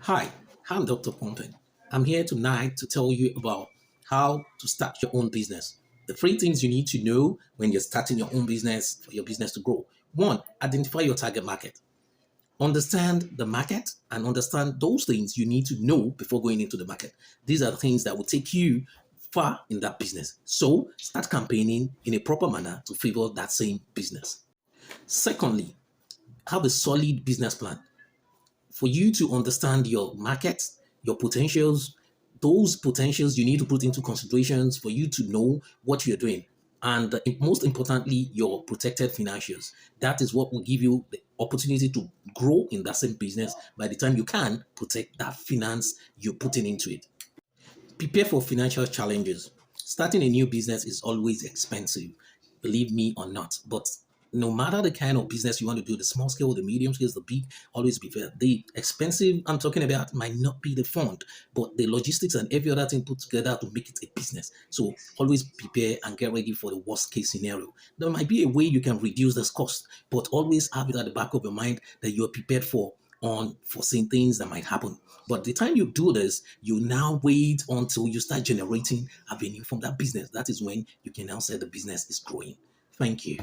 Hi, I'm Dr. Pompen. I'm here tonight to tell you about how to start your own business. The three things you need to know when you're starting your own business for your business to grow. One, identify your target market. Understand the market and understand those things you need to know before going into the market. These are the things that will take you far in that business. So start campaigning in a proper manner to favor that same business. Secondly, have a solid business plan for you to understand your market, your potentials, those potentials you need to put into considerations for you to know what you're doing. And most importantly, your protected financials. That is what will give you the opportunity to grow in that same business by the time you can protect that finance you're putting into it. Prepare for financial challenges. Starting a new business is always expensive, believe me or not. But no matter the kind of business you want to do, the small scale, the medium scale, the big, always be fair. The expensive I'm talking about might not be the fund, but the logistics and every other thing put together to make it a business. So always prepare and get ready for the worst case scenario. There might be a way you can reduce this cost, but always have it at the back of your mind that you're prepared for unforeseen things that might happen. But the time you do this, you now wait until you start generating revenue from that business. That is when you can now say the business is growing. Thank you.